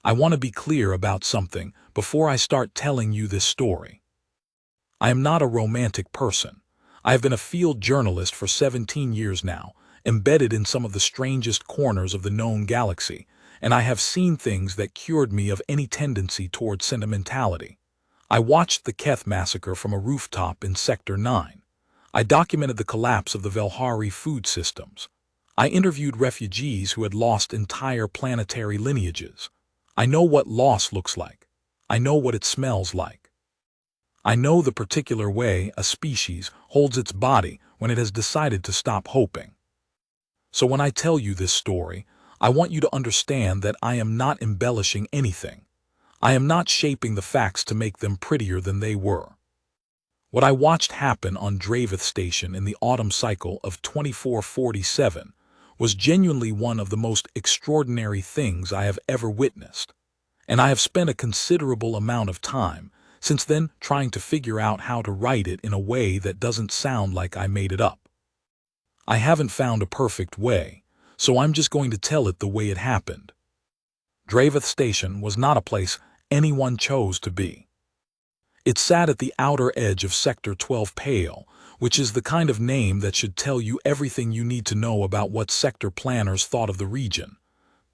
I want to be clear about something before I start telling you this story. I am not a romantic person. I have been a field journalist for 17 years now, embedded in some of the strangest corners of the known galaxy, and I have seen things that cured me of any tendency toward sentimentality. I watched the Keth massacre from a rooftop in Sector 9. I documented the collapse of the Velhari food systems. I interviewed refugees who had lost entire planetary lineages. I know what loss looks like. I know what it smells like. I know the particular way a species holds its body when it has decided to stop hoping. So when I tell you this story, I want you to understand that I am not embellishing anything. I am not shaping the facts to make them prettier than they were. What I watched happen on Draveth Station in the autumn cycle of 2447 was genuinely one of the most extraordinary things I have ever witnessed, and I have spent a considerable amount of time since then trying to figure out how to write it in a way that doesn't sound like I made it up. I haven't found a perfect way, so I'm just going to tell it the way it happened. Draveth Station was not a place anyone chose to be. It sat at the outer edge of Sector 12 Pale, which is the kind of name that should tell you everything you need to know about what sector planners thought of the region.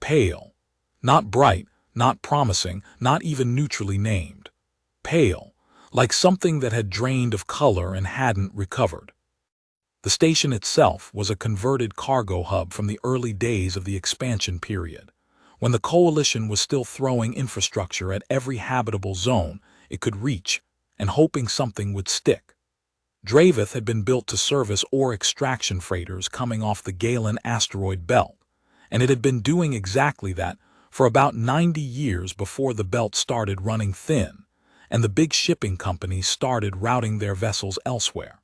Pale. Not bright, not promising, not even neutrally named. Pale, like something that had drained of color and hadn't recovered. The station itself was a converted cargo hub from the early days of the expansion period, when the Coalition was still throwing infrastructure at every habitable zone it could reach and hoping something would stick. Draveth had been built to service ore extraction freighters coming off the Galen asteroid belt, and it had been doing exactly that for about 90 years before the belt started running thin, and the big shipping companies started routing their vessels elsewhere.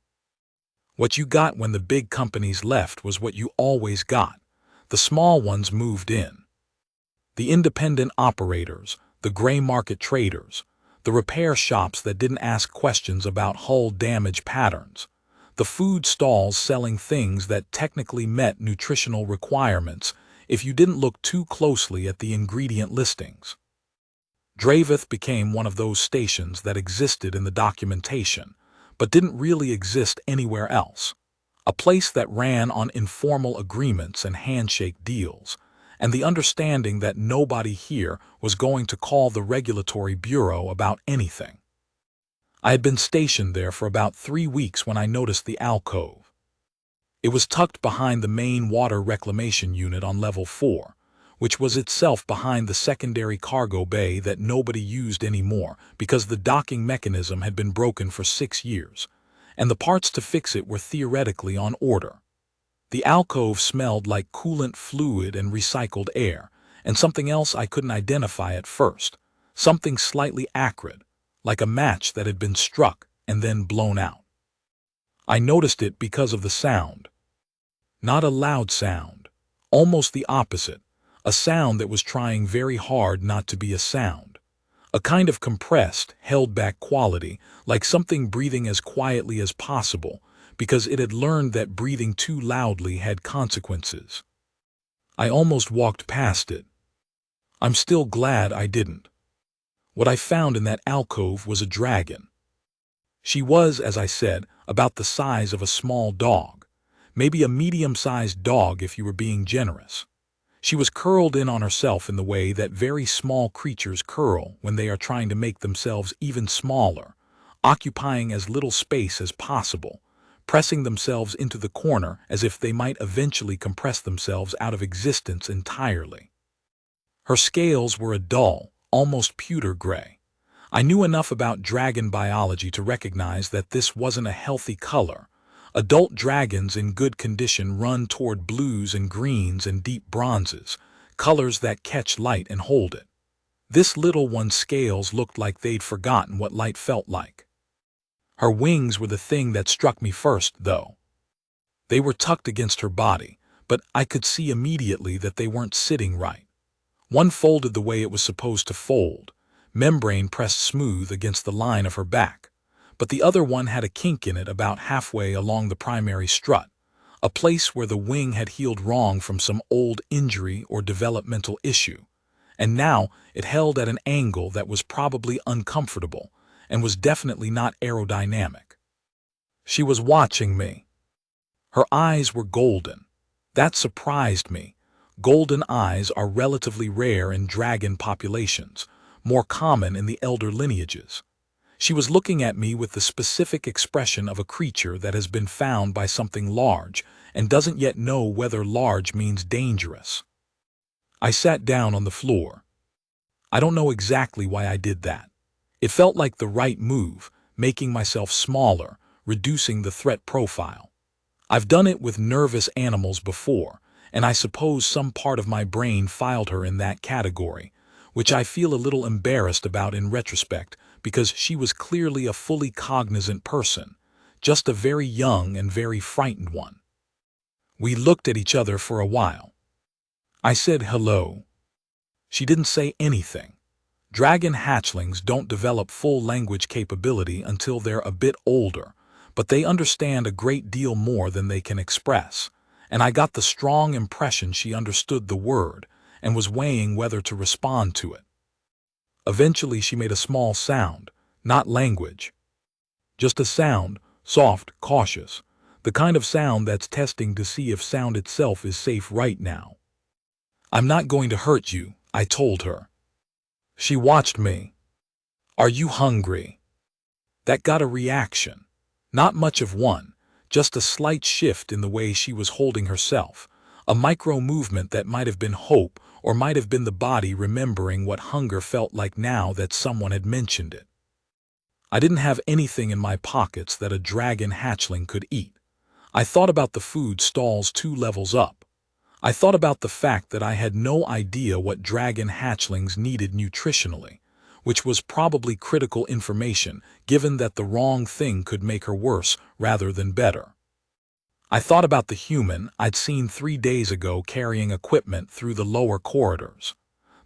What you got when the big companies left was what you always got. The small ones moved in. The independent operators, the gray market traders, the repair shops that didn't ask questions about hull damage patterns, the food stalls selling things that technically met nutritional requirements if you didn't look too closely at the ingredient listings. Draveth became one of those stations that existed in the documentation, but didn't really exist anywhere else. A place that ran on informal agreements and handshake deals, and the understanding that nobody here was going to call the Regulatory Bureau about anything. I had been stationed there for about 3 weeks when I noticed the alcove. It was tucked behind the main water reclamation unit on level 4, which was itself behind the secondary cargo bay that nobody used anymore because the docking mechanism had been broken for 6 years, and the parts to fix it were theoretically on order. The alcove smelled like coolant fluid and recycled air, and something else I couldn't identify at first, something slightly acrid, like a match that had been struck and then blown out. I noticed it because of the sound. Not a loud sound, almost the opposite, a sound that was trying very hard not to be a sound. A kind of compressed, held-back quality, like something breathing as quietly as possible, because it had learned that breathing too loudly had consequences. I almost walked past it. I'm still glad I didn't. What I found in that alcove was a dragon. She was, as I said, about the size of a small dog, maybe a medium-sized dog if you were being generous. She was curled in on herself in the way that very small creatures curl when they are trying to make themselves even smaller, occupying as little space as possible, pressing themselves into the corner as if they might eventually compress themselves out of existence entirely. Her scales were a dull, almost pewter gray. I knew enough about dragon biology to recognize that this wasn't a healthy color. Adult dragons in good condition run toward blues and greens and deep bronzes, colors that catch light and hold it. This little one's scales looked like they'd forgotten what light felt like. Her wings were the thing that struck me first, though. They were tucked against her body, but I could see immediately that they weren't sitting right. One folded the way it was supposed to fold, membrane pressed smooth against the line of her back, but the other one had a kink in it about halfway along the primary strut, a place where the wing had healed wrong from some old injury or developmental issue, and now it held at an angle that was probably uncomfortable and was definitely not aerodynamic. She was watching me. Her eyes were golden. That surprised me. Golden eyes are relatively rare in dragon populations, more common in the elder lineages. She was looking at me with the specific expression of a creature that has been found by something large and doesn't yet know whether large means dangerous. I sat down on the floor. I don't know exactly why I did that. It felt like the right move, making myself smaller, reducing the threat profile. I've done it with nervous animals before, and I suppose some part of my brain filed her in that category, which I feel a little embarrassed about in retrospect because she was clearly a fully cognizant person, just a very young and very frightened one. We looked at each other for a while. I said hello. She didn't say anything. Dragon hatchlings don't develop full language capability until they're a bit older, but they understand a great deal more than they can express, and I got the strong impression she understood the word and was weighing whether to respond to it. Eventually she made a small sound, not language. Just a sound, soft, cautious, the kind of sound that's testing to see if sound itself is safe right now. "I'm not going to hurt you," I told her. She watched me. "Are you hungry?" That got a reaction. Not much of one, just a slight shift in the way she was holding herself, a micro movement that might have been hope or might have been the body remembering what hunger felt like now that someone had mentioned it. I didn't have anything in my pockets that a dragon hatchling could eat. I thought about the food stalls 2 levels up. I thought about the fact that I had no idea what dragon hatchlings needed nutritionally, which was probably critical information given that the wrong thing could make her worse rather than better. I thought about the human I'd seen 3 days ago carrying equipment through the lower corridors,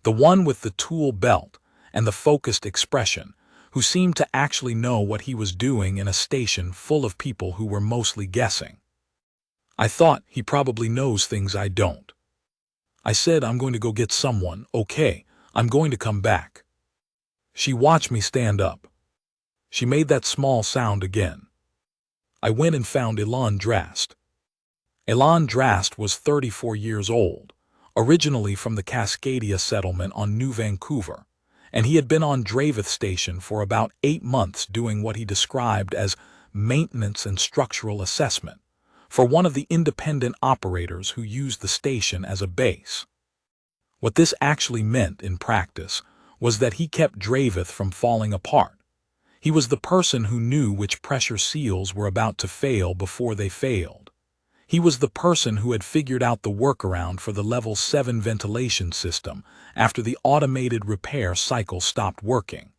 the one with the tool belt and the focused expression, who seemed to actually know what he was doing in a station full of people who were mostly guessing. I thought he probably knows things I don't. I said, "I'm going to go get someone, okay? I'm going to come back." She watched me stand up. She made that small sound again. I went and found Elan Drast. Elan Drast was 34 years old, originally from the Cascadia settlement on New Vancouver, and he had been on Dravith Station for about 8 months doing what he described as maintenance and structural assessment for one of the independent operators who used the station as a base. What this actually meant in practice was that he kept Dravith from falling apart. He was the person who knew which pressure seals were about to fail before they failed. He was the person who had figured out the workaround for the Level 7 ventilation system after the automated repair cycle stopped working.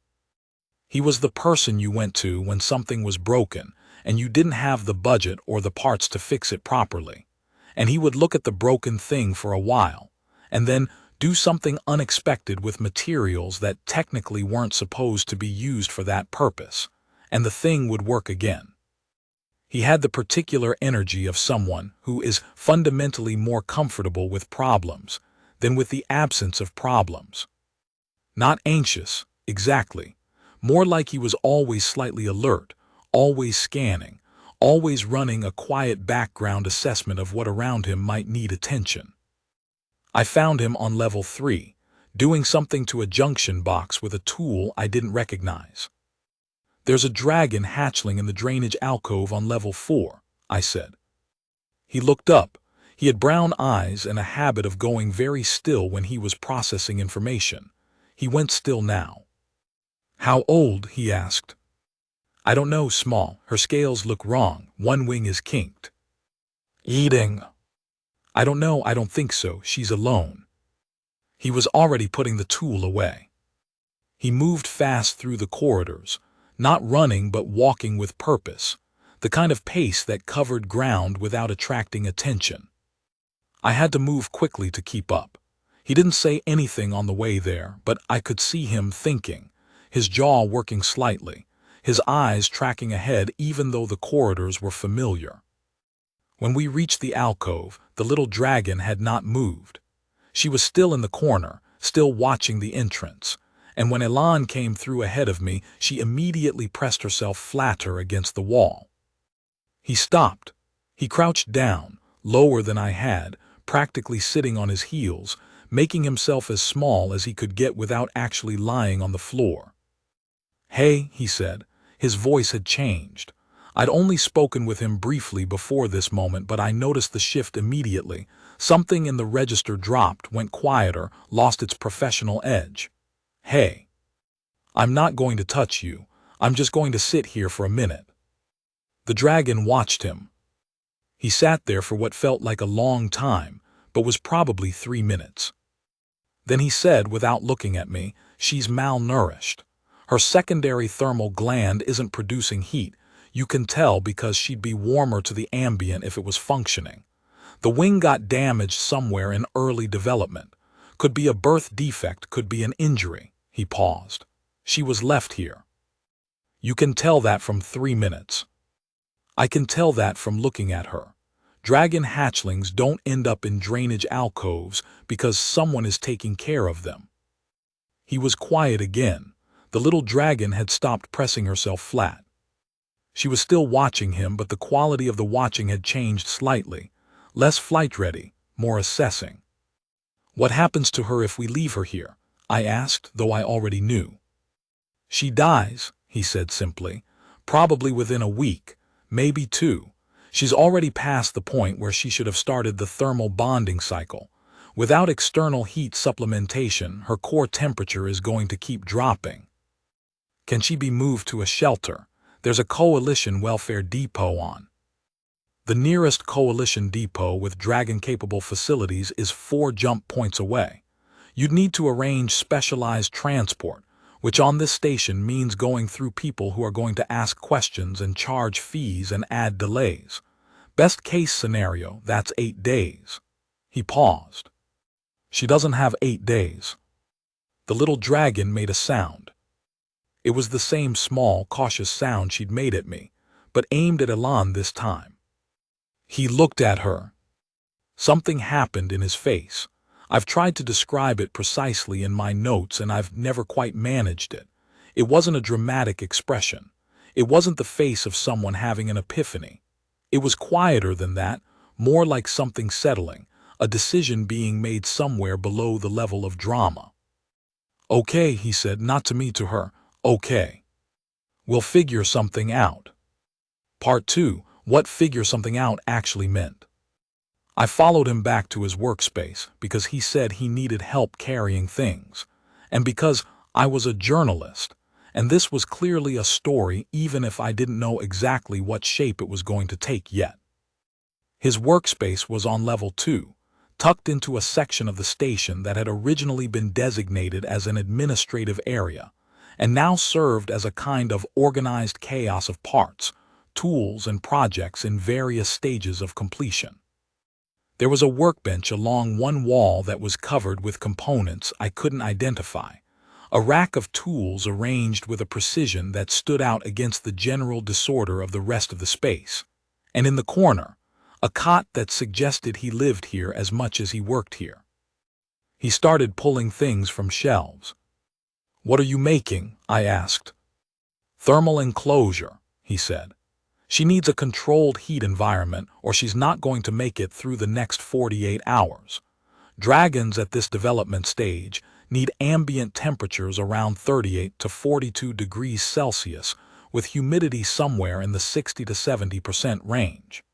He was the person you went to when something was broken and you didn't have the budget or the parts to fix it properly. And he would look at the broken thing for a while, and then do something unexpected with materials that technically weren't supposed to be used for that purpose, and the thing would work again. He had the particular energy of someone who is fundamentally more comfortable with problems than with the absence of problems. Not anxious, exactly. More like he was always slightly alert, always scanning, always running a quiet background assessment of what around him might need attention. I found him on Level 3, doing something to a junction box with a tool I didn't recognize. "There's a dragon hatchling in the drainage alcove on Level 4, I said. He looked up. He had brown eyes and a habit of going very still when he was processing information. He went still now. "How old?" he asked. "I don't know, small. Her scales look wrong. One wing is kinked." "Eating?" "I don't know, I don't think so. She's alone." He was already putting the tool away. He moved fast through the corridors, not running but walking with purpose, the kind of pace that covered ground without attracting attention. I had to move quickly to keep up. He didn't say anything on the way there, but I could see him thinking, his jaw working slightly, his eyes tracking ahead even though the corridors were familiar. When we reached the alcove, the little dragon had not moved. She was still in the corner, still watching the entrance, and when Elan came through ahead of me, she immediately pressed herself flatter against the wall. He stopped. He crouched down, lower than I had, practically sitting on his heels, making himself as small as he could get without actually lying on the floor. "Hey," he said. His voice had changed. I'd only spoken with him briefly before this moment, but I noticed the shift immediately. Something in the register dropped, went quieter, lost its professional edge. "Hey. I'm not going to touch you. I'm just going to sit here for a minute." The dragon watched him. He sat there for what felt like a long time, but was probably 3 minutes. Then he said, without looking at me, "She's malnourished. Her secondary thermal gland isn't producing heat. You can tell because she'd be warmer to the ambient if it was functioning. The wing got damaged somewhere in early development. Could be a birth defect, could be an injury." He paused. "She was left here." "You can tell that from 3 minutes." "I can tell that from looking at her. Dragon hatchlings don't end up in drainage alcoves because someone is taking care of them." He was quiet again. The little dragon had stopped pressing herself flat. She was still watching him, but the quality of the watching had changed slightly. Less flight-ready, more assessing. "What happens to her if we leave her here?" I asked, though I already knew. "She dies," he said simply. "Probably within a week, maybe 2. She's already past the point where she should have started the thermal bonding cycle. Without external heat supplementation, her core temperature is going to keep dropping." "Can she be moved to a shelter? There's a coalition welfare depot on." "The nearest coalition depot with dragon-capable facilities is 4 jump points away. You'd need to arrange specialized transport, which on this station means going through people who are going to ask questions and charge fees and add delays. Best case scenario, that's 8 days. He paused. "She doesn't have 8 days. The little dragon made a sound. It was the same small, cautious sound she'd made at me, but aimed at Elan this time. He looked at her. Something happened in his face. I've tried to describe it precisely in my notes, and I've never quite managed it. It wasn't a dramatic expression. It wasn't the face of someone having an epiphany. It was quieter than that, more like something settling, a decision being made somewhere below the level of drama. "Okay," he said, not to me, to her. "Okay. We'll figure something out." Part 2. What figure something out actually meant. I followed him back to his workspace because he said he needed help carrying things, and because I was a journalist, and this was clearly a story even if I didn't know exactly what shape it was going to take yet. His workspace was on level 2, tucked into a section of the station that had originally been designated as an administrative area, and now served as a kind of organized chaos of parts, tools, and projects in various stages of completion. There was a workbench along one wall that was covered with components I couldn't identify, a rack of tools arranged with a precision that stood out against the general disorder of the rest of the space, and in the corner, a cot that suggested he lived here as much as he worked here. He started pulling things from shelves. "What are you making?" I asked. "Thermal enclosure," he said. "She needs a controlled heat environment or she's not going to make it through the next 48 hours. Dragons at this development stage need ambient temperatures around 38 to 42 degrees Celsius with humidity somewhere in the 60 to 70% range.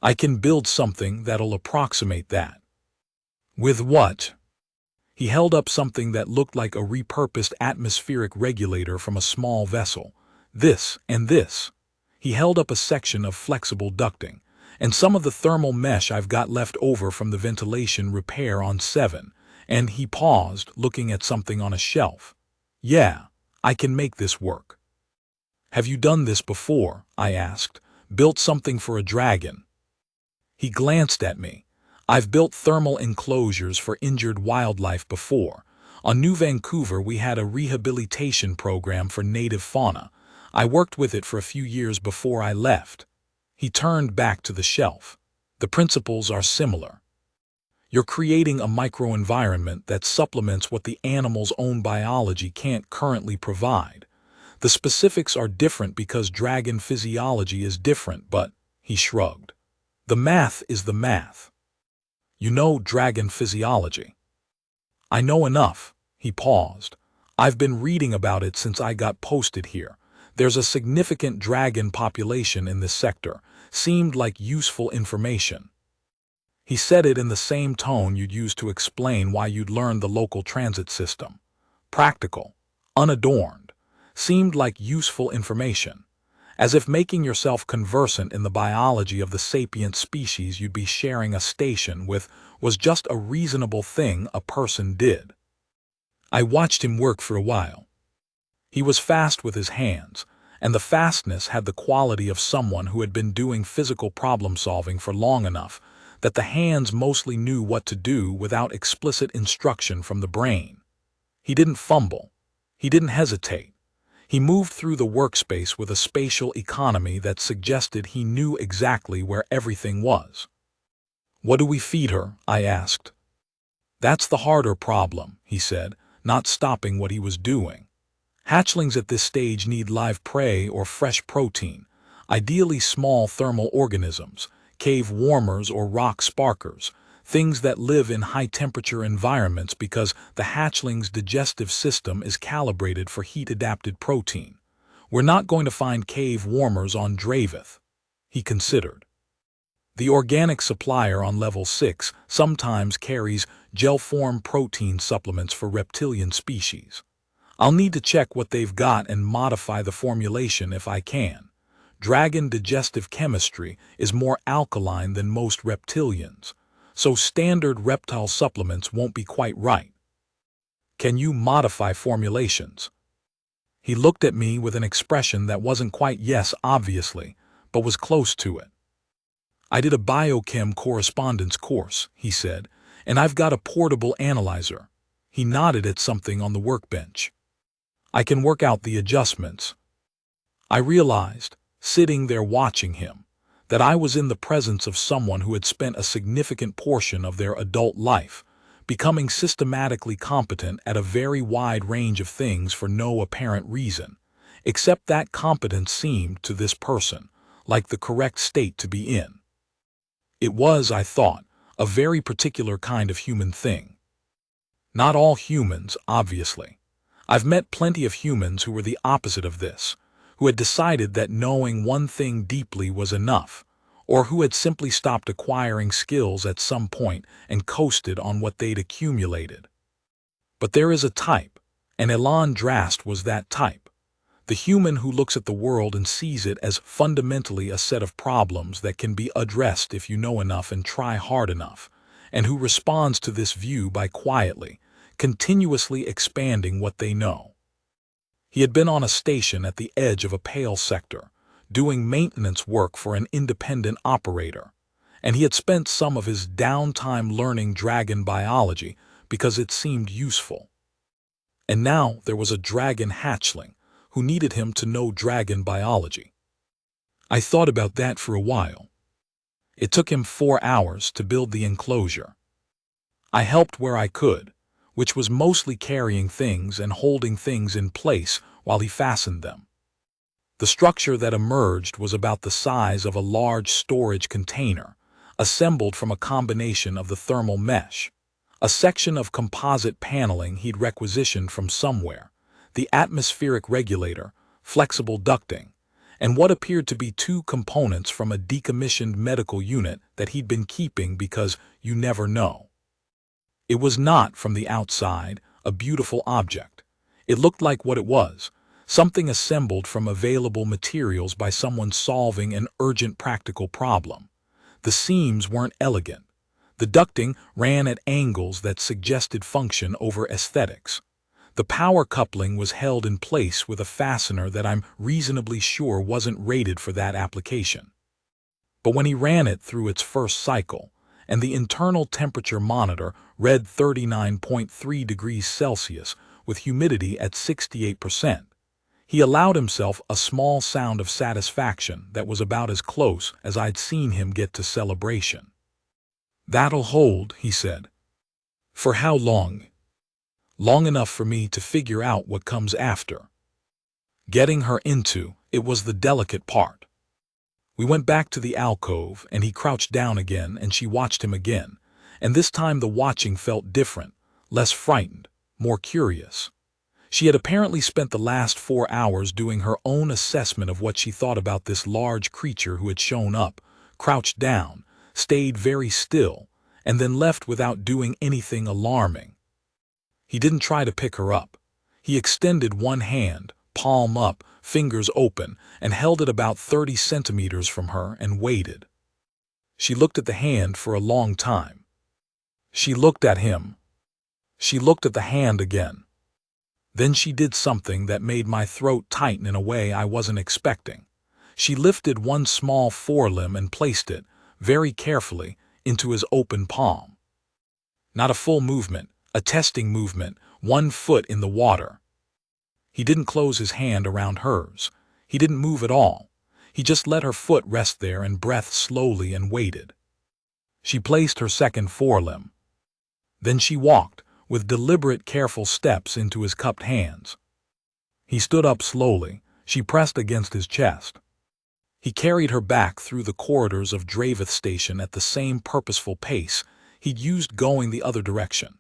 I can build something that'll approximate that." "With what?" He held up something that looked like a repurposed atmospheric regulator from a small vessel. "This and this." He held up a section of flexible ducting, and some of the thermal mesh I've got left over from the ventilation repair on 7, and he paused, looking at something on a shelf. "Yeah, I can make this work." "Have you done this before?" I asked. "Built something for a dragon?" He glanced at me. "I've built thermal enclosures for injured wildlife before. On New Vancouver we had a rehabilitation program for native fauna. I worked with it for a few years before I left." He turned back to the shelf. "The principles are similar." You're creating a microenvironment that supplements what the animal's own biology can't currently provide. The specifics are different because dragon physiology is different, but, he shrugged. The math is the math. You know dragon physiology. I know enough. He paused. I've been reading about it since I got posted here. There's a significant dragon population in this sector. Seemed like useful information. He said it in the same tone you'd use to explain why you'd learned the local transit system. Practical, unadorned, seemed like useful information, as if making yourself conversant in the biology of the sapient species you'd be sharing a station with was just a reasonable thing a person did. I watched him work for a while. He was fast with his hands, and the fastness had the quality of someone who had been doing physical problem-solving for long enough that the hands mostly knew what to do without explicit instruction from the brain. He didn't fumble. He didn't hesitate. He moved through the workspace with a spatial economy that suggested he knew exactly where everything was. "What do we feed her?" I asked. "That's the harder problem," he said, not stopping what he was doing. "Hatchlings at this stage need live prey or fresh protein, ideally small thermal organisms, cave warmers or rock sparkers, things that live in high-temperature environments because the hatchling's digestive system is calibrated for heat-adapted protein. We're not going to find cave warmers on Dravith," he considered. "The organic supplier on level 6 sometimes carries gel-form protein supplements for reptilian species. I'll need to check what they've got and modify the formulation if I can. Dragon digestive chemistry is more alkaline than most reptilians, so standard reptile supplements won't be quite right. Can you modify formulations?" He looked at me with an expression that wasn't quite yes, obviously, but was close to it. "I did a biochem correspondence course," he said, "and I've got a portable analyzer." He nodded at something on the workbench. "I can work out the adjustments." I realized, sitting there watching him, that I was in the presence of someone who had spent a significant portion of their adult life becoming systematically competent at a very wide range of things for no apparent reason, except that competence seemed to this person like the correct state to be in. It was, I thought, a very particular kind of human thing. Not all humans, obviously. I've met plenty of humans who were the opposite of this, who had decided that knowing one thing deeply was enough, or who had simply stopped acquiring skills at some point and coasted on what they'd accumulated. But there is a type, and Elan Drast was that type. The human who looks at the world and sees it as fundamentally a set of problems that can be addressed if you know enough and try hard enough, and who responds to this view by quietly, continuously expanding what they know. He had been on a station at the edge of a pale sector, doing maintenance work for an independent operator, and he had spent some of his downtime learning dragon biology because it seemed useful. And now there was a dragon hatchling who needed him to know dragon biology. I thought about that for a while. It took him 4 hours to build the enclosure. I helped where I could, which was mostly carrying things and holding things in place while he fastened them. The structure that emerged was about the size of a large storage container, assembled from a combination of the thermal mesh, a section of composite paneling he'd requisitioned from somewhere, the atmospheric regulator, flexible ducting, and what appeared to be 2 components from a decommissioned medical unit that he'd been keeping because you never know. It was not, from the outside, a beautiful object. It looked like what it was, something assembled from available materials by someone solving an urgent practical problem. The seams weren't elegant. The ducting ran at angles that suggested function over aesthetics. The power coupling was held in place with a fastener that I'm reasonably sure wasn't rated for that application. But when he ran it through its first cycle, and the internal temperature monitor read 39.3 degrees Celsius with humidity at 68%, he allowed himself a small sound of satisfaction that was about as close as I'd seen him get to celebration. That'll hold, he said. For how long? Long enough for me to figure out what comes after. Getting her into it was the delicate part. We went back to the alcove, and he crouched down again, and she watched him again, and this time the watching felt different, less frightened, more curious. She had apparently spent the last 4 hours doing her own assessment of what she thought about this large creature who had shown up, crouched down, stayed very still, and then left without doing anything alarming. He didn't try to pick her up. He extended one hand, palm up, fingers open, and held it about 30 centimeters from her and waited. She looked at the hand for a long time. She looked at him. She looked at the hand again. Then she did something that made my throat tighten in a way I wasn't expecting. She lifted one small forelimb and placed it, very carefully, into his open palm. Not a full movement, a testing movement, 1 foot in the water. He didn't close his hand around hers. He didn't move at all. He just let her foot rest there and breathed slowly and waited. She placed her second forelimb. Then she walked, with deliberate, careful steps, into his cupped hands. He stood up slowly. She pressed against his chest. He carried her back through the corridors of Draveth Station at the same purposeful pace he'd used going the other direction,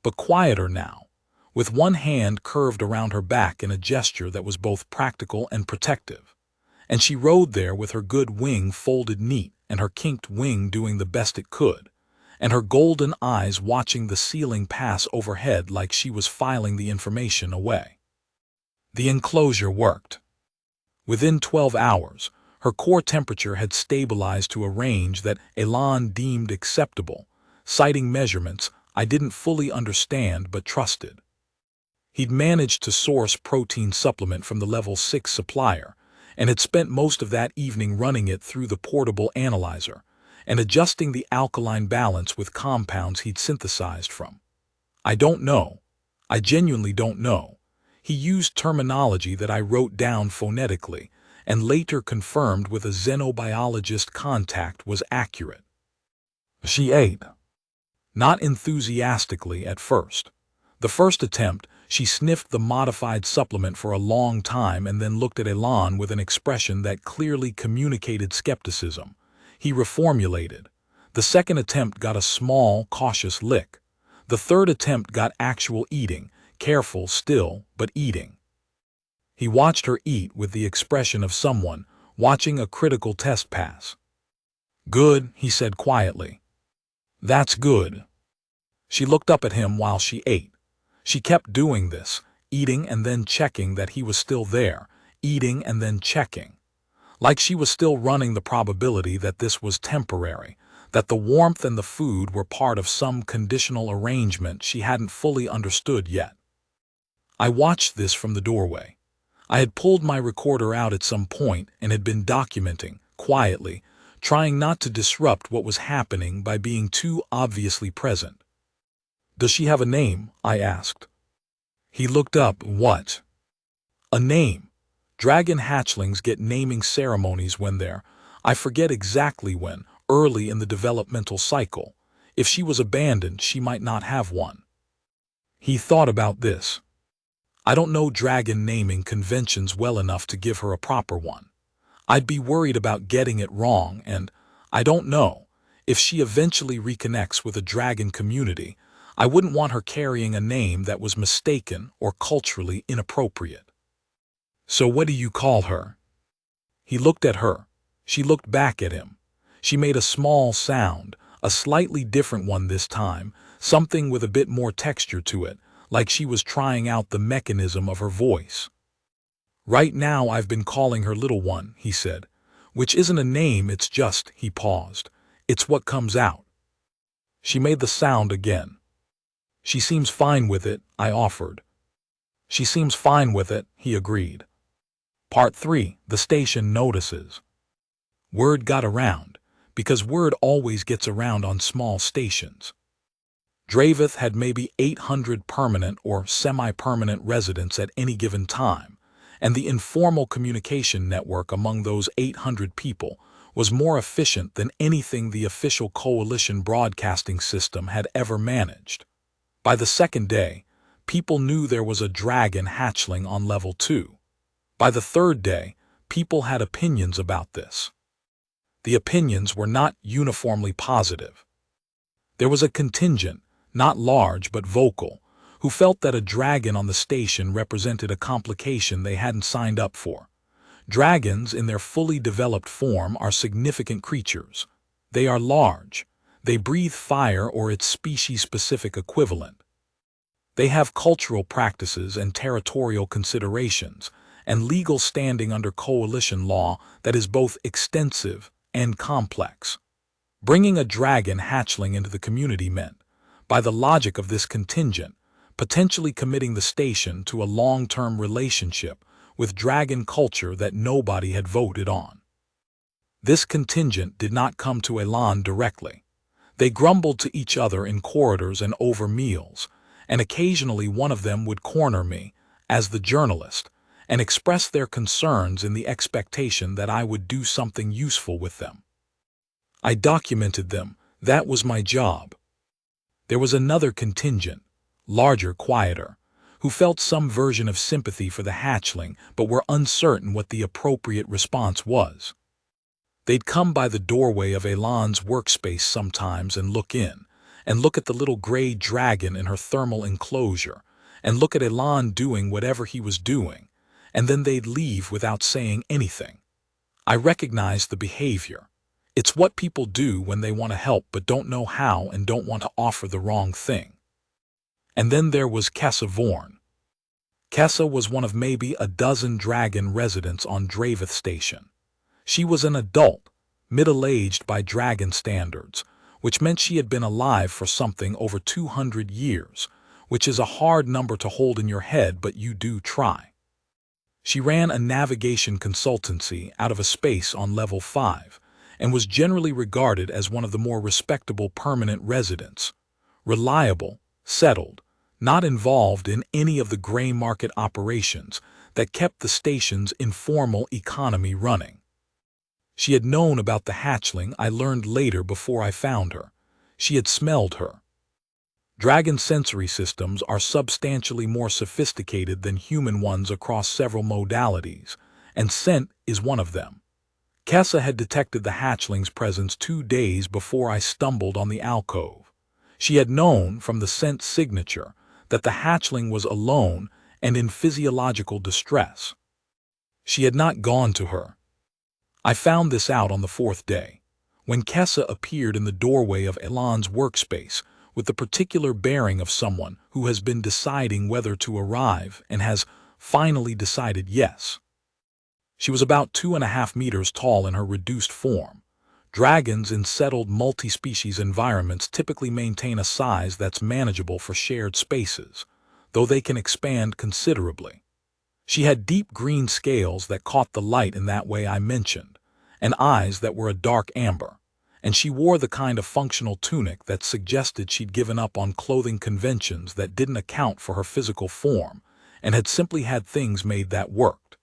but quieter now, with one hand curved around her back in a gesture that was both practical and protective. And she rode there with her good wing folded neat and her kinked wing doing the best it could, and her golden eyes watching the ceiling pass overhead like she was filing the information away. The enclosure worked. Within 12 hours, her core temperature had stabilized to a range that Elan deemed acceptable, citing measurements I didn't fully understand but trusted. He'd managed to source protein supplement from the level 6 supplier, and had spent most of that evening running it through the portable analyzer and adjusting the alkaline balance with compounds he'd synthesized from. I don't know. I genuinely don't know. He used terminology that I wrote down phonetically and later confirmed with a xenobiologist contact was accurate. She ate. Not enthusiastically at first. The first attempt, she sniffed the modified supplement for a long time and then looked at Elan with an expression that clearly communicated skepticism. He reformulated. The second attempt got a small, cautious lick. The third attempt got actual eating, careful still, but eating. He watched her eat with the expression of someone watching a critical test pass. Good, he said quietly. That's good. She looked up at him while she ate. She kept doing this, eating and then checking that he was still there, eating and then checking. Like she was still running the probability that this was temporary, that the warmth and the food were part of some conditional arrangement she hadn't fully understood yet. I watched this from the doorway. I had pulled my recorder out at some point and had been documenting, quietly, trying not to disrupt what was happening by being too obviously present. Does she have a name? I asked. He looked up. What? A name. Dragon hatchlings get naming ceremonies when they're, I forget exactly when, early in the developmental cycle. If she was abandoned, she might not have one. He thought about this. I don't know dragon naming conventions well enough to give her a proper one. I'd be worried about getting it wrong, and, I don't know, if she eventually reconnects with a dragon community, I wouldn't want her carrying a name that was mistaken or culturally inappropriate. So what do you call her? He looked at her. She looked back at him. She made a small sound, a slightly different one this time, something with a bit more texture to it, like she was trying out the mechanism of her voice. Right now I've been calling her Little One, he said, which isn't a name, it's just, he paused, it's what comes out. She made the sound again. She seems fine with it, I offered. She seems fine with it, he agreed. Part 3. The station notices. Word got around, because word always gets around on small stations. Draveth had maybe 800 permanent or semi-permanent residents at any given time, and the informal communication network among those 800 people was more efficient than anything the official coalition broadcasting system had ever managed. By the second day, people knew there was a dragon hatchling on level 2. By the third day, people had opinions about this. The opinions were not uniformly positive. There was a contingent, not large but vocal, who felt that a dragon on the station represented a complication they hadn't signed up for. Dragons, in their fully developed form, are significant creatures. They are large. They breathe fire or its species-specific equivalent. They have cultural practices and territorial considerations, and legal standing under coalition law that is both extensive and complex. Bringing a dragon hatchling into the community meant, by the logic of this contingent, potentially committing the station to a long-term relationship with dragon culture that nobody had voted on. This contingent did not come to Elan directly. They grumbled to each other in corridors and over meals, and occasionally one of them would corner me, as the journalist, and express their concerns in the expectation that I would do something useful with them. I documented them. That was my job. There was another contingent, larger, quieter, who felt some version of sympathy for the hatchling but were uncertain what the appropriate response was. They'd come by the doorway of Elan's workspace sometimes and look in, and look at the little gray dragon in her thermal enclosure, and look at Elan doing whatever he was doing, and then they'd leave without saying anything. I recognized the behavior. It's what people do when they want to help but don't know how and don't want to offer the wrong thing. And then there was Kessa Vorn. Kessa was one of maybe a dozen dragon residents on Dravith Station. She was an adult, middle-aged by dragon standards, which meant she had been alive for something over 200 years, which is a hard number to hold in your head, but you do try. She ran a navigation consultancy out of a space on level 5, and was generally regarded as one of the more respectable permanent residents. Reliable, settled, not involved in any of the gray market operations that kept the station's informal economy running. She had known about the hatchling, I learned later before I found her. She had smelled her. Dragon sensory systems are substantially more sophisticated than human ones across several modalities, and scent is one of them. Kessa had detected the hatchling's presence 2 days before I stumbled on the alcove. She had known from the scent signature that the hatchling was alone and in physiological distress. She had not gone to her. I found this out on the 4th day, when Kessa appeared in the doorway of Elan's workspace with the particular bearing of someone who has been deciding whether to arrive and has finally decided yes. She was about 2.5 meters tall in her reduced form. Dragons in settled multi-species environments typically maintain a size that's manageable for shared spaces, though they can expand considerably. She had deep green scales that caught the light in that way I mentioned, and eyes that were a dark amber, and she wore the kind of functional tunic that suggested she'd given up on clothing conventions that didn't account for her physical form and had simply had things made that worked.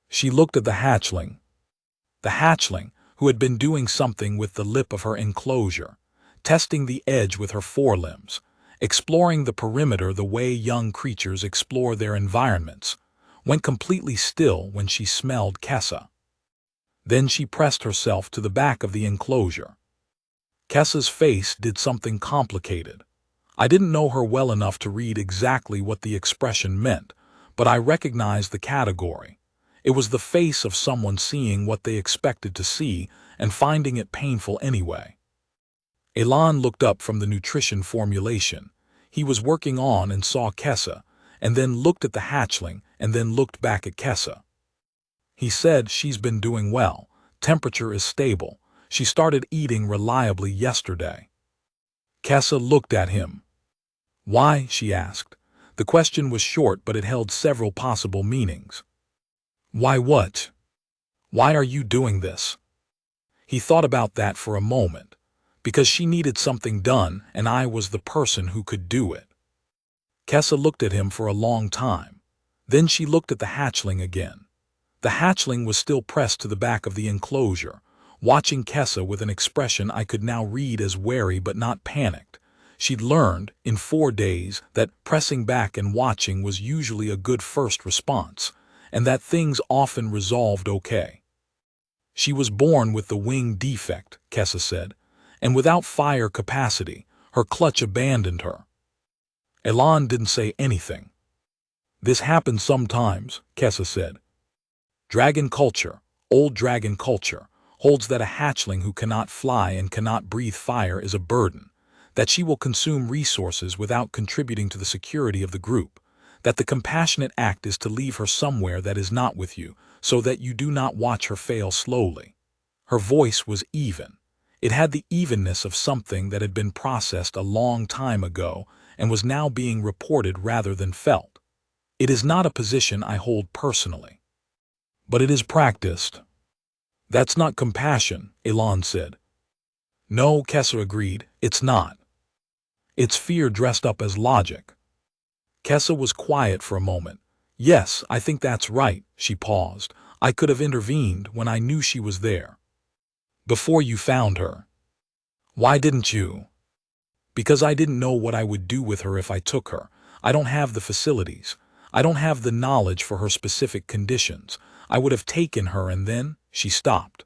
She looked at the hatchling. The hatchling, who had been doing something with the lip of her enclosure, testing the edge with her forelimbs, exploring the perimeter the way young creatures explore their environments, went completely still when she smelled Kessa. Then she pressed herself to the back of the enclosure. Kessa's face did something complicated. I didn't know her well enough to read exactly what the expression meant, but I recognized the category. It was the face of someone seeing what they expected to see and finding it painful anyway. Elan looked up from the nutrition formulation he was working on and saw Kessa, and then looked at the hatchling and then looked back at Kessa. He said, "She's been doing well. Temperature is stable. She started eating reliably yesterday." Kessa looked at him. "Why?" she asked. The question was short, but it held several possible meanings. "Why what? Why are you doing this?" He thought about that for a moment. Because she needed something done, and I was the person who could do it. Kessa looked at him for a long time. Then she looked at the hatchling again. The hatchling was still pressed to the back of the enclosure, watching Kessa with an expression I could now read as wary but not panicked. She'd learned, in 4 days, that pressing back and watching was usually a good first response, and that things often resolved okay. She was born with the wing defect, Kessa said, and without fire capacity, her clutch abandoned her. Elan didn't say anything. This happens sometimes, Kessa said. Dragon culture, old dragon culture, holds that a hatchling who cannot fly and cannot breathe fire is a burden, that she will consume resources without contributing to the security of the group, that the compassionate act is to leave her somewhere that is not with you, so that you do not watch her fail slowly. Her voice was even. It had the evenness of something that had been processed a long time ago and was now being reported rather than felt. It is not a position I hold personally, but it is practiced. That's not compassion, Elan said. No, Kessa agreed, it's not. It's fear dressed up as logic. Kessa was quiet for a moment. Yes, I think that's right, she paused. I could have intervened when I knew she was there. Before you found her. Why didn't you? Because I didn't know what I would do with her if I took her. I don't have the facilities. I don't have the knowledge for her specific conditions. I would have taken her and then, she stopped.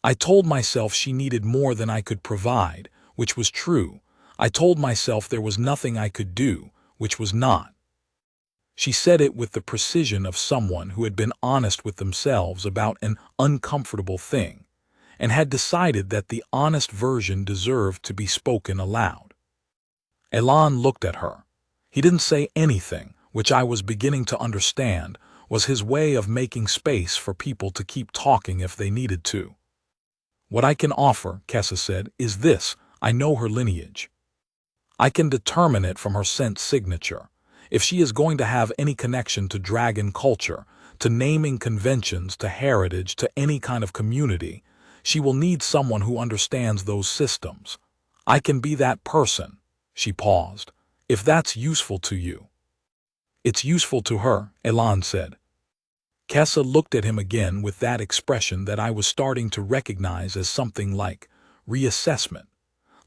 I told myself she needed more than I could provide, which was true. I told myself there was nothing I could do, which was not. She said it with the precision of someone who had been honest with themselves about an uncomfortable thing, and had decided that the honest version deserved to be spoken aloud. Elan looked at her. He didn't say anything, which I was beginning to understand was his way of making space for people to keep talking if they needed to. What I can offer, Kessa said, is this: I know her lineage. I can determine it from her scent signature. If she is going to have any connection to dragon culture, to naming conventions, to heritage, to any kind of community, she will need someone who understands those systems. I can be that person. She paused. If that's useful to you. It's useful to her, Elan said. Kessa looked at him again with that expression that I was starting to recognize as something like reassessment.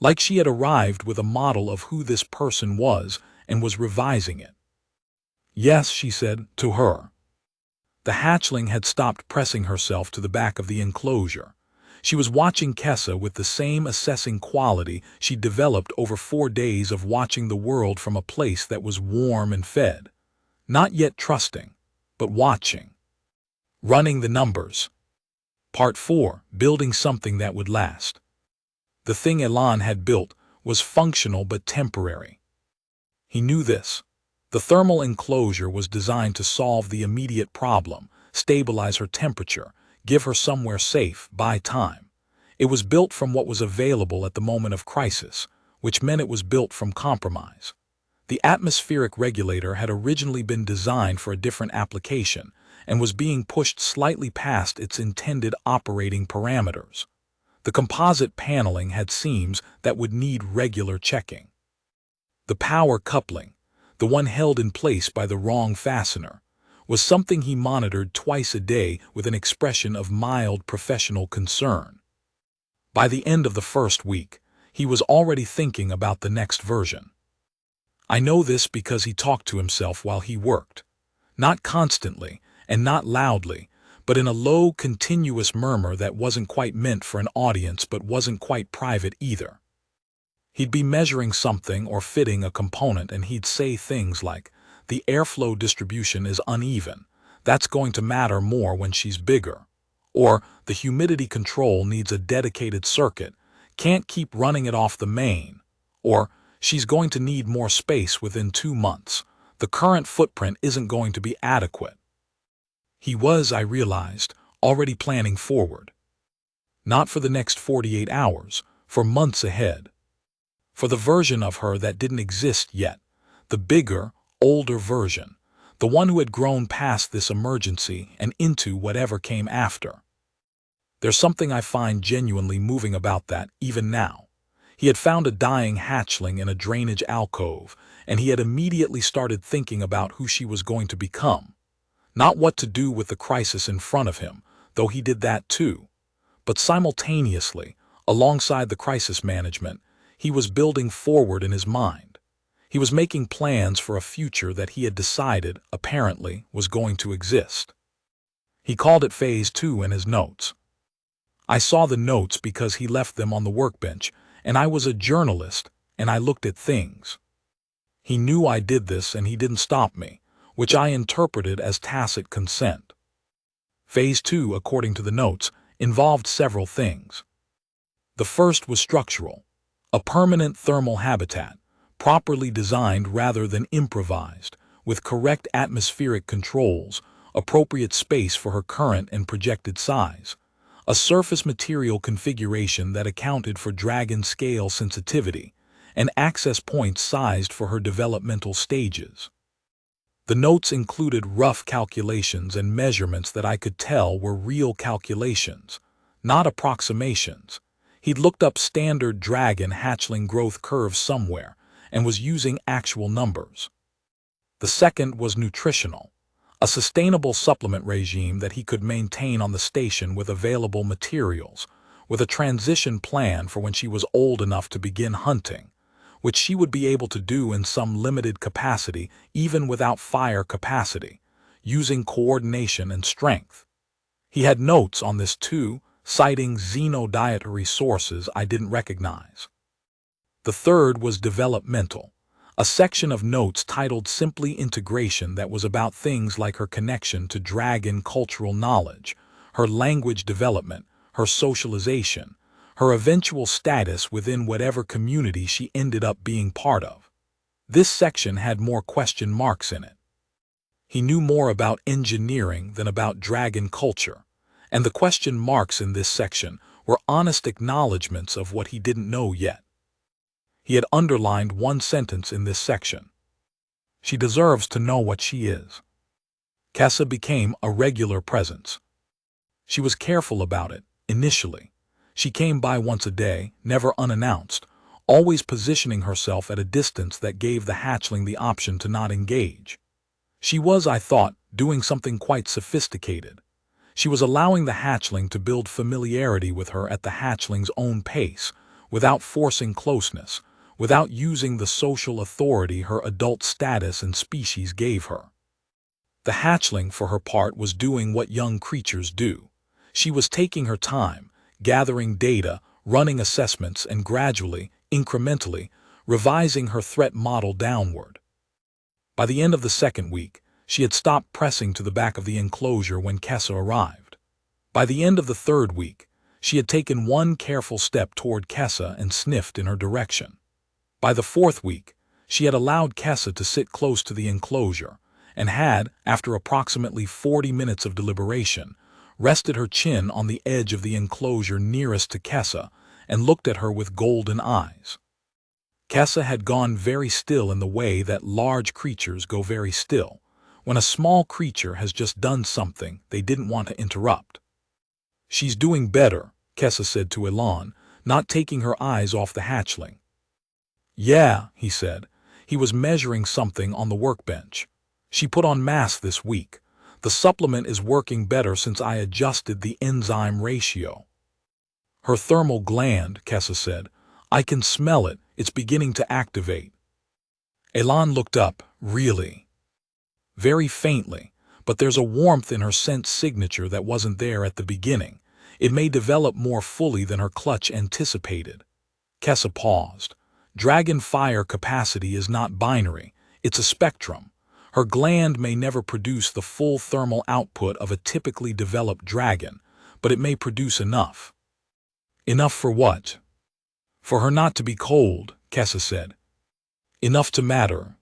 Like she had arrived with a model of who this person was and was revising it. Yes, she said, to her. The hatchling had stopped pressing herself to the back of the enclosure. She was watching Kessa with the same assessing quality she'd developed over 4 days of watching the world from a place that was warm and fed. Not yet trusting, but watching. Running the numbers. Part 4. Building something that would last. The thing Elan had built was functional but temporary. He knew this. The thermal enclosure was designed to solve the immediate problem, stabilize her temperature, give her somewhere safe, buy time. It was built from what was available at the moment of crisis, which meant it was built from compromise. The atmospheric regulator had originally been designed for a different application and was being pushed slightly past its intended operating parameters. The composite paneling had seams that would need regular checking. The power coupling, the one held in place by the wrong fastener, was something he monitored twice a day with an expression of mild professional concern. By the end of the first week, he was already thinking about the next version. I know this because he talked to himself while he worked. Not constantly, and not loudly, but in a low, continuous murmur that wasn't quite meant for an audience but wasn't quite private either. He'd be measuring something or fitting a component and he'd say things like, "The airflow distribution is uneven. That's going to matter more when she's bigger." Or, "The humidity control needs a dedicated circuit. Can't keep running it off the main." Or, "She's going to need more space within 2 months. The current footprint isn't going to be adequate." He was, I realized, already planning forward. Not for the next 48 hours, for months ahead. For the version of her that didn't exist yet, the bigger, older version, the one who had grown past this emergency and into whatever came after. There's something I find genuinely moving about that, even now. He had found a dying hatchling in a drainage alcove, and he had immediately started thinking about who she was going to become. Not what to do with the crisis in front of him, though he did that too, But simultaneously, alongside the crisis management, he was building forward in his mind. He was making plans for a future that he had decided, apparently, was going to exist. He called it Phase 2 in his notes. I saw the notes because he left them on the workbench, and I was a journalist, and I looked at things. He knew I did this and he didn't stop me, which I interpreted as tacit consent. Phase 2, according to the notes, involved several things. The first was structural, a permanent thermal habitat, properly designed rather than improvised, with correct atmospheric controls, appropriate space for her current and projected size, a surface material configuration that accounted for dragon scale sensitivity, and access points sized for her developmental stages. The notes included rough calculations and measurements that I could tell were real calculations, not approximations. He'd looked up standard dragon hatchling growth curves somewhere and was using actual numbers. The second was nutritional, a sustainable supplement regime that he could maintain on the station with available materials, with a transition plan for when she was old enough to begin hunting, which she would be able to do in some limited capacity even without fire capacity, using coordination and strength. He had notes on this too, citing xenodietary sources I didn't recognize. The third was developmental, a section of notes titled simply Integration that was about things like her connection to dragon cultural knowledge, her language development, her socialization, her eventual status within whatever community she ended up being part of. This section had more question marks in it. He knew more about engineering than about dragon culture, and the question marks in this section were honest acknowledgments of what he didn't know yet. He had underlined one sentence in this section. She deserves to know what she is. Kessa became a regular presence. She was careful about it, initially. She came by once a day, never unannounced, always positioning herself at a distance that gave the hatchling the option to not engage. She was, I thought, doing something quite sophisticated. She was allowing the hatchling to build familiarity with her at the hatchling's own pace, without forcing closeness, without using the social authority her adult status and species gave her. The hatchling, for her part, was doing what young creatures do. She was taking her time, gathering data, running assessments, and gradually, incrementally, revising her threat model downward. By the end of the second week, she had stopped pressing to the back of the enclosure when Kessa arrived. By the end of the third week, she had taken one careful step toward Kessa and sniffed in her direction. By the fourth week, she had allowed Kessa to sit close to the enclosure and had, after approximately 40 minutes of deliberation, rested her chin on the edge of the enclosure nearest to Kessa and looked at her with golden eyes. Kessa had gone very still in the way that large creatures go very still, when a small creature has just done something they didn't want to interrupt. "She's doing better," Kessa said to Elan, not taking her eyes off the hatchling. "Yeah," he said. He was measuring something on the workbench. "She put on mass this week. The supplement is working better since I adjusted the enzyme ratio." "Her thermal gland," Kessa said. "I can smell it. It's beginning to activate." Elan looked up. "Really?" "Very faintly, but there's a warmth in her scent signature that wasn't there at the beginning. It may develop more fully than her clutch anticipated." Kessa paused. "Dragon fire capacity is not binary. It's a spectrum. Her gland may never produce the full thermal output of a typically developed dragon, but it may produce enough." "Enough for what?" "For her not to be cold," Kessa said. "Enough to matter."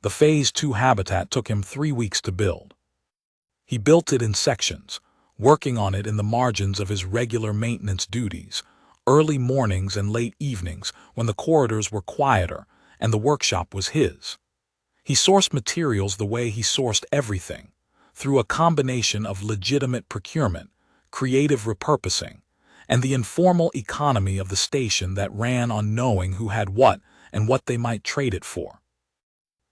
The Phase 2 habitat took him 3 weeks to build. He built it in sections, working on it in the margins of his regular maintenance duties, early mornings and late evenings when the corridors were quieter and the workshop was his. He sourced materials the way he sourced everything, through a combination of legitimate procurement, creative repurposing, and the informal economy of the station that ran on knowing who had what and what they might trade it for.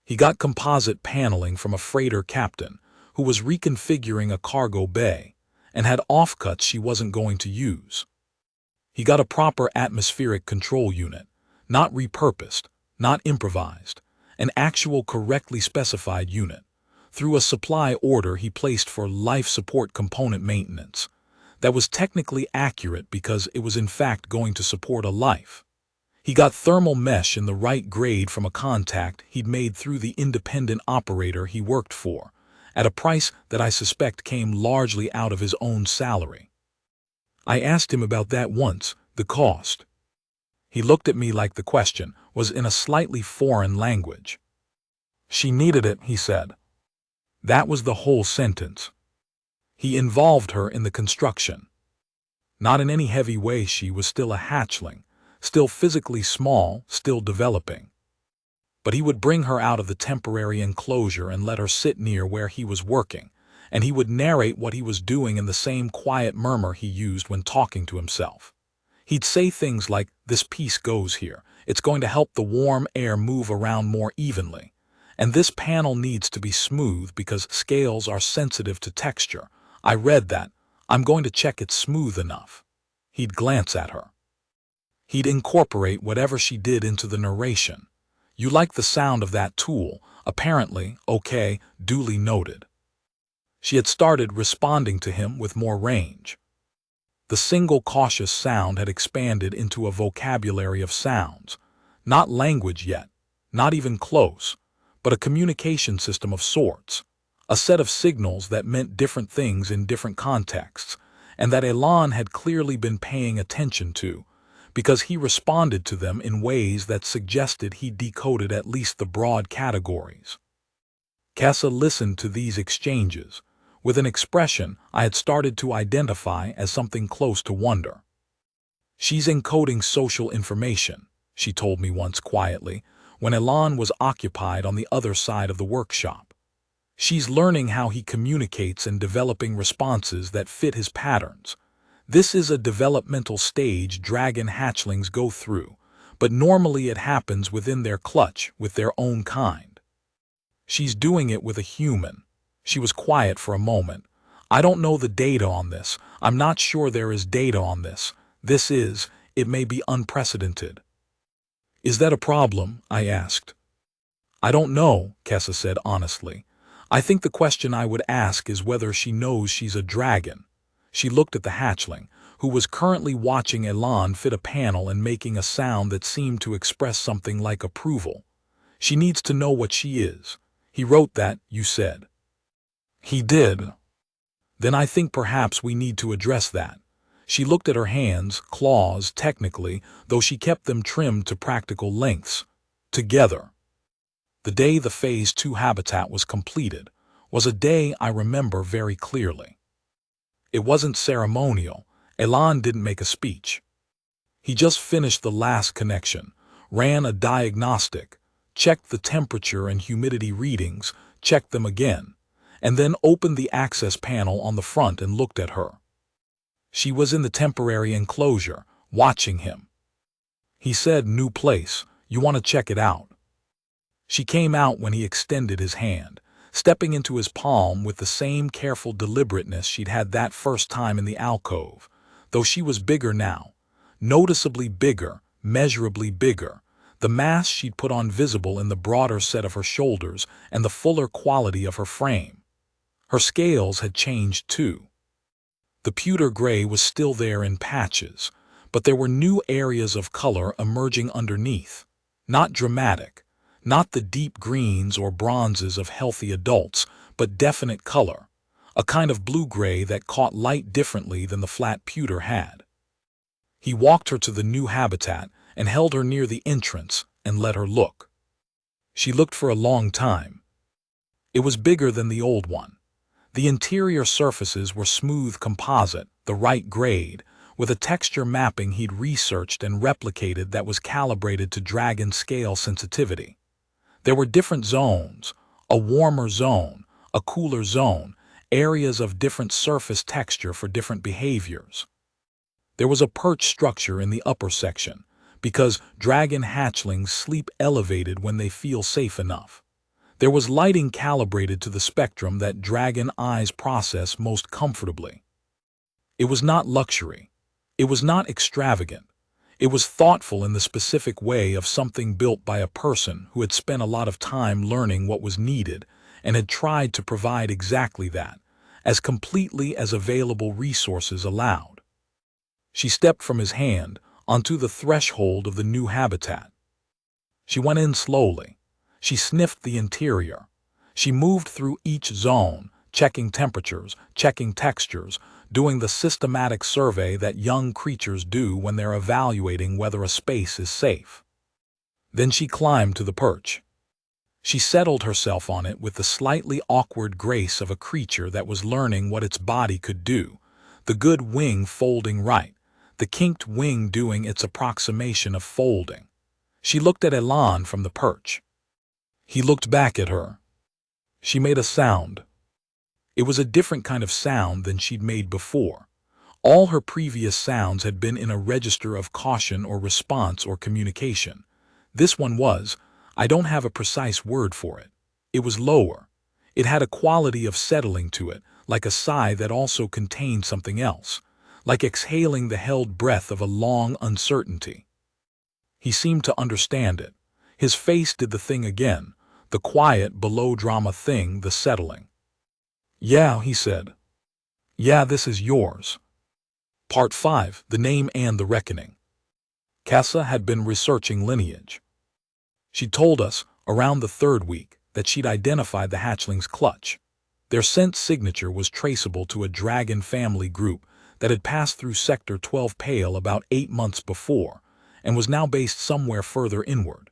He got composite paneling from a freighter captain who was reconfiguring a cargo bay, and had offcuts she wasn't going to use. He got a proper atmospheric control unit, not repurposed, not improvised, an actual correctly specified unit, through a supply order he placed for life support component maintenance. That was technically accurate because it was in fact going to support a life. He got thermal mesh in the right grade from a contact he'd made through the independent operator he worked for, at a price that I suspect came largely out of his own salary. I asked him about that once, the cost. He looked at me like the question was in a slightly foreign language. She needed it, he said. That was the whole sentence. He involved her in the construction. Not in any heavy way. She was still a hatchling, still physically small, still developing. But he would bring her out of the temporary enclosure and let her sit near where he was working, and he would narrate what he was doing in the same quiet murmur he used when talking to himself. He'd say things like, "This piece goes here. It's going to help the warm air move around more evenly. And this panel needs to be smooth because scales are sensitive to texture. I read that. I'm going to check it's smooth enough." He'd glance at her. He'd incorporate whatever she did into the narration. "You like the sound of that tool, apparently, okay, duly noted." She had started responding to him with more range. The single cautious sound had expanded into a vocabulary of sounds, not language yet, not even close, but a communication system of sorts, a set of signals that meant different things in different contexts, and that Elan had clearly been paying attention to, because he responded to them in ways that suggested he decoded at least the broad categories. Kessa listened to these exchanges, with an expression I had started to identify as something close to wonder. "She's encoding social information," she told me once quietly, when Elan was occupied on the other side of the workshop. "She's learning how he communicates and developing responses that fit his patterns. This is a developmental stage dragon hatchlings go through, but normally it happens within their clutch with their own kind. She's doing it with a human." She was quiet for a moment. "I don't know the data on this. I'm not sure there is data on this. It may be unprecedented." "Is that a problem?" I asked. "I don't know," Kessa said honestly. "I think the question I would ask is whether she knows she's a dragon." She looked at the hatchling, who was currently watching Elan fit a panel and making a sound that seemed to express something like approval. "She needs to know what she is. He wrote that, you said." "He did." "Then I think perhaps we need to address that." She looked at her hands, claws, technically, though she kept them trimmed to practical lengths. "Together." The day the Phase 2 habitat was completed was a day I remember very clearly. It wasn't ceremonial. Elan didn't make a speech. He just finished the last connection, ran a diagnostic, checked the temperature and humidity readings, checked them again, and then opened the access panel on the front and looked at her. She was in the temporary enclosure, watching him. He said, "New place, you want to check it out?" She came out when he extended his hand, stepping into his palm with the same careful deliberateness she'd had that first time in the alcove, though she was bigger now, noticeably bigger, measurably bigger, the mass she'd put on visible in the broader set of her shoulders and the fuller quality of her frame. Her scales had changed too. The pewter gray was still there in patches, but there were new areas of color emerging underneath. Not dramatic, not the deep greens or bronzes of healthy adults, but definite color, a kind of blue-gray that caught light differently than the flat pewter had. He walked her to the new habitat and held her near the entrance and let her look. She looked for a long time. It was bigger than the old one. The interior surfaces were smooth composite, the right grade, with a texture mapping he'd researched and replicated that was calibrated to dragon scale sensitivity. There were different zones, a warmer zone, a cooler zone, areas of different surface texture for different behaviors. There was a perch structure in the upper section, because dragon hatchlings sleep elevated when they feel safe enough. There was lighting calibrated to the spectrum that dragon eyes process most comfortably. It was not luxury. It was not extravagant. It was thoughtful in the specific way of something built by a person who had spent a lot of time learning what was needed and had tried to provide exactly that, as completely as available resources allowed. She stepped from his hand onto the threshold of the new habitat. She went in slowly. She sniffed the interior. She moved through each zone, checking temperatures, checking textures, doing the systematic survey that young creatures do when they're evaluating whether a space is safe. Then she climbed to the perch. She settled herself on it with the slightly awkward grace of a creature that was learning what its body could do, the good wing folding right, the kinked wing doing its approximation of folding. She looked at Elan from the perch. He looked back at her. She made a sound. It was a different kind of sound than she'd made before. All her previous sounds had been in a register of caution or response or communication. This one was, I don't have a precise word for it. It was lower. It had a quality of settling to it, like a sigh that also contained something else, like exhaling the held breath of a long uncertainty. He seemed to understand it. His face did the thing again, the quiet, below-drama thing, the settling. Yeah, he said. Yeah, this is yours. Part 5, The Name and the Reckoning. Kessa had been researching lineage. She told us, around the third week, that she'd identified the hatchling's clutch. Their scent signature was traceable to a dragon family group that had passed through Sector 12 Pale about 8 months before, and was now based somewhere further inward.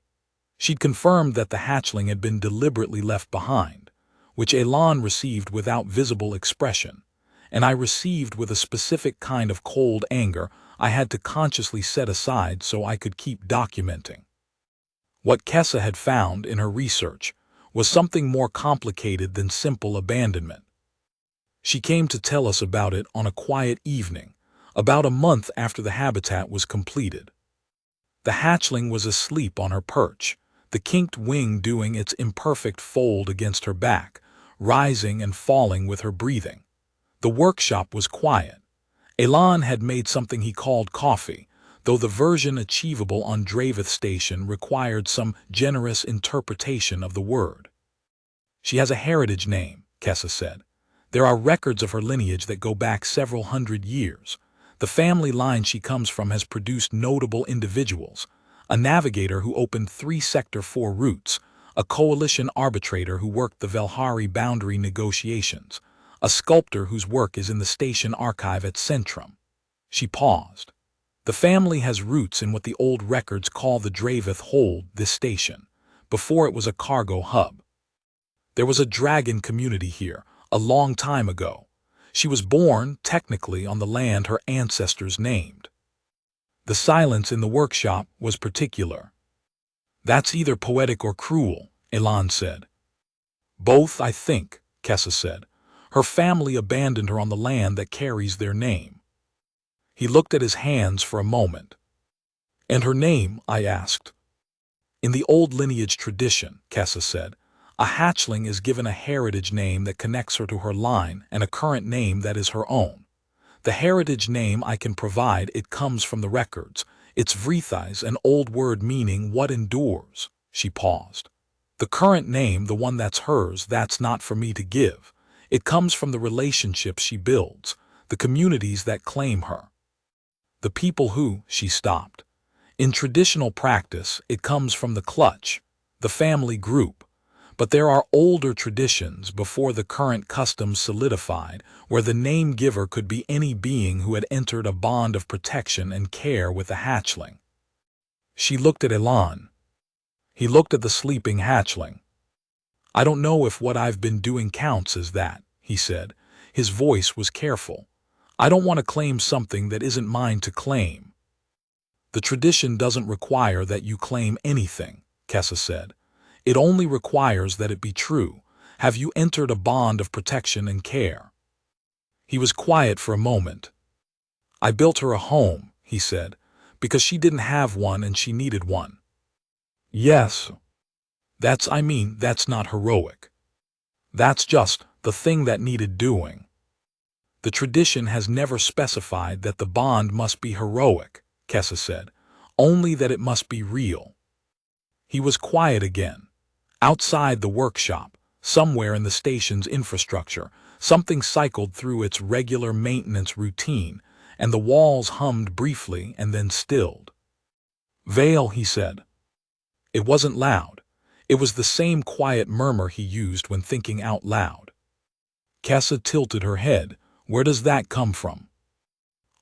She'd confirmed that the hatchling had been deliberately left behind, which Elan received without visible expression, and I received with a specific kind of cold anger I had to consciously set aside so I could keep documenting. What Kessa had found in her research was something more complicated than simple abandonment. She came to tell us about it on a quiet evening, about a month after the habitat was completed. The hatchling was asleep on her perch, the kinked wing doing its imperfect fold against her back, rising and falling with her breathing. The workshop was quiet. Elan had made something he called coffee, though the version achievable on Dravith Station required some generous interpretation of the word. She has a heritage name, Kessa said. There are records of her lineage that go back several hundred years. The family line she comes from has produced notable individuals, a navigator who opened 3 Sector 4 routes, a coalition arbitrator who worked the Velhari boundary negotiations, a sculptor whose work is in the station archive at Centrum. She paused. The family has roots in what the old records call the Dravith Hold, this station, before it was a cargo hub. There was a dragon community here, a long time ago. She was born, technically, on the land her ancestors named. The silence in the workshop was particular. That's either poetic or cruel, Elan said. Both, I think, Kessa said. Her family abandoned her on the land that carries their name. He looked at his hands for a moment. And her name, I asked. In the old lineage tradition, Kessa said, a hatchling is given a heritage name that connects her to her line and a current name that is her own. The heritage name I can provide, it comes from the records. It's Vrithais, an old word meaning what endures. She paused. The current name, the one that's hers, that's not for me to give. It comes from the relationships she builds, the communities that claim her. The people who, she stopped. In traditional practice, it comes from the clutch, the family group. But there are older traditions before the current customs solidified where the name giver could be any being who had entered a bond of protection and care with the hatchling. She looked at Elan. He looked at the sleeping hatchling. I don't know if what I've been doing counts as that, he said. His voice was careful. I don't want to claim something that isn't mine to claim. The tradition doesn't require that you claim anything, Kessa said. It only requires that it be true. Have you entered a bond of protection and care? He was quiet for a moment. I built her a home, he said, because she didn't have one and she needed one. Yes. That's not heroic. That's just the thing that needed doing. The tradition has never specified that the bond must be heroic, Kessa said, only that it must be real. He was quiet again. Outside the workshop, somewhere in the station's infrastructure, something cycled through its regular maintenance routine, and the walls hummed briefly and then stilled. "Vale," he said. It wasn't loud. It was the same quiet murmur he used when thinking out loud. Kessa tilted her head. "Where does that come from?"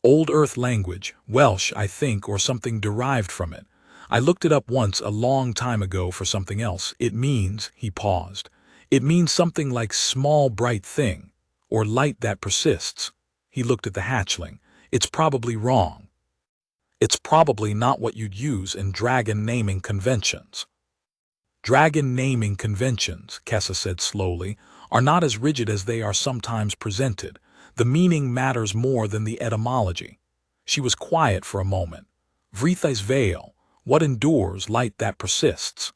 "Old Earth language, Welsh, I think, or something derived from it. I looked it up once a long time ago for something else. It means," he paused, "it means something like small bright thing, or light that persists." He looked at the hatchling. "It's probably wrong. It's probably not what you'd use in dragon naming conventions." "Dragon naming conventions," Kessa said slowly, "are not as rigid as they are sometimes presented. The meaning matters more than the etymology." She was quiet for a moment. "Vrithai's veil, what endures, light that persists."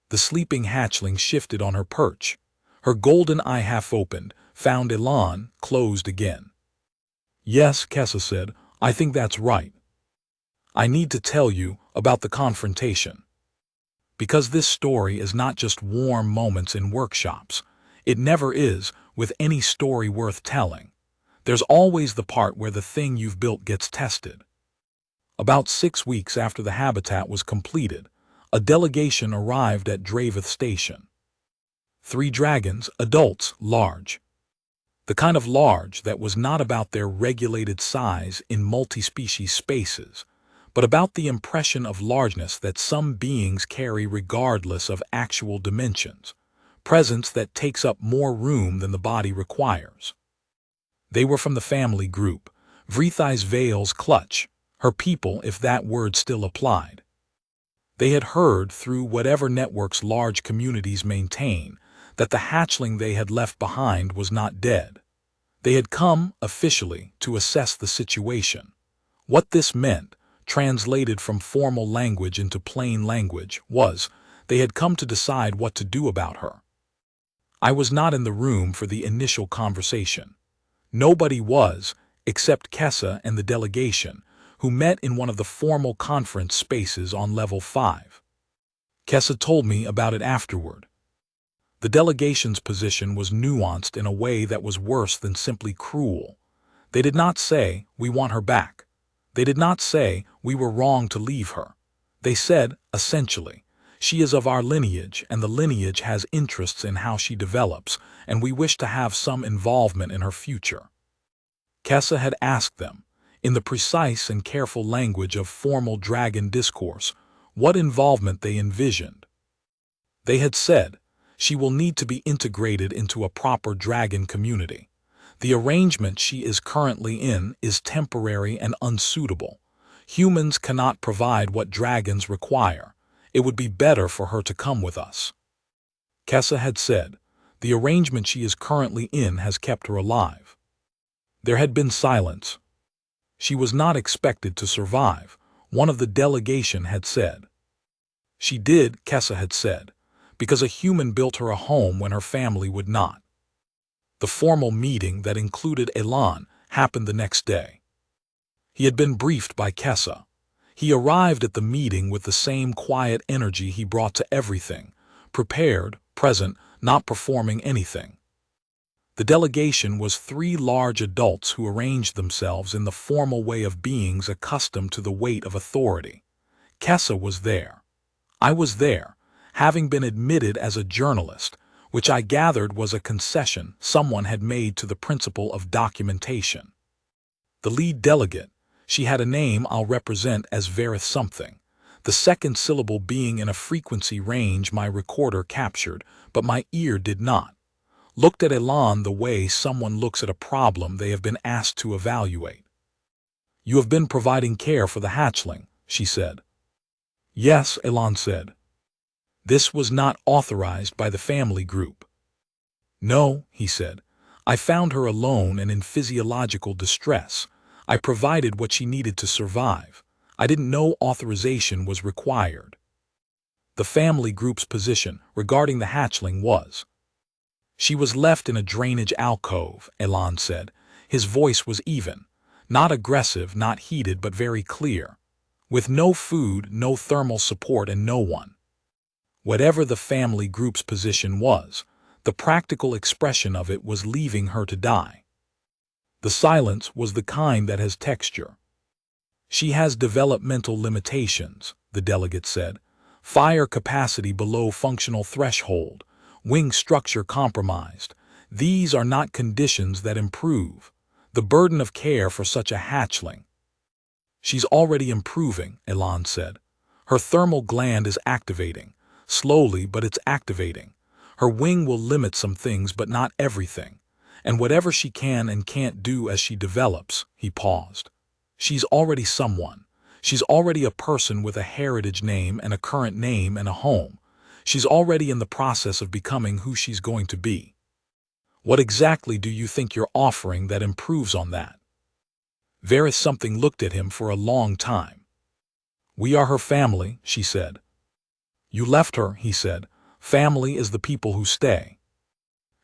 The sleeping hatchling shifted on her perch. Her golden eye half opened, found elan, closed again. "Yes," Kessa said, "I think that's right. I need to tell you about the confrontation. Because this story is not just warm moments in workshops. It never is, with any story worth telling. There's always the part where the thing you've built gets tested." About 6 weeks after the habitat was completed, a delegation arrived at Draveth Station. 3 dragons, adults, large. The kind of large that was not about their regulated size in multi-species spaces, but about the impression of largeness that some beings carry regardless of actual dimensions, presence that takes up more room than the body requires. They were from the family group, Vrithai's Vale's clutch, her people if that word still applied. They had heard through whatever networks large communities maintain that the hatchling they had left behind was not dead. They had come, officially, to assess the situation. What this meant, translated from formal language into plain language, was they had come to decide what to do about her. I was not in the room for the initial conversation. Nobody was, except Kessa and the delegation, who met in one of the formal conference spaces on level 5. Kessa told me about it afterward. The delegation's position was nuanced in a way that was worse than simply cruel. They did not say, "We want her back." They did not say, "We were wrong to leave her." They said, essentially, "She is of our lineage, and the lineage has interests in how she develops, and we wish to have some involvement in her future." Kessa had asked them, in the precise and careful language of formal dragon discourse, what involvement they envisioned. They had said, "She will need to be integrated into a proper dragon community. The arrangement she is currently in is temporary and unsuitable. Humans cannot provide what dragons require. It would be better for her to come with us." Kessa had said, "The arrangement she is currently in has kept her alive." There had been silence. "She was not expected to survive," one of the delegation had said. "She did," Kessa had said, "because a human built her a home when her family would not." The formal meeting that included Elan happened the next day. He had been briefed by Kessa. He arrived at the meeting with the same quiet energy he brought to everything, prepared, present, not performing anything. The delegation was 3 large adults who arranged themselves in the formal way of beings accustomed to the weight of authority. Kessa was there. I was there, having been admitted as a journalist, which I gathered was a concession someone had made to the principle of documentation. The lead delegate, she had a name I'll represent as Verith something, the second syllable being in a frequency range my recorder captured, but my ear did not, looked at Elan the way someone looks at a problem they have been asked to evaluate. "You have been providing care for the hatchling," she said. "Yes," Elan said. "This was not authorized by the family group." "No," he said. "I found her alone and in physiological distress. I provided what she needed to survive. I didn't know authorization was required." The family group's position regarding the hatchling was, "She was left in a drainage alcove," Elan said, His voice was even, not aggressive, not heated, but very clear. With no food, no thermal support, and no one. Whatever the family group's position was, the practical expression of it was leaving her to die. The silence was the kind that has texture. She has developmental limitations, the delegate said. Fire capacity below functional threshold, wing structure compromised. These are not conditions that improve the burden of care for such a hatchling. She's already improving, Elan said. Her thermal gland is activating. Slowly, but it's activating. Her wing will limit some things, but not everything. And whatever she can and can't do as she develops, he paused. She's already someone. She's already a person with a heritage name and a current name and a home. She's already in the process of becoming who she's going to be. What exactly do you think you're offering that improves on that? Varys something looked at him for a long time. We are her family, she said. You left her, he said. Family is the people who stay.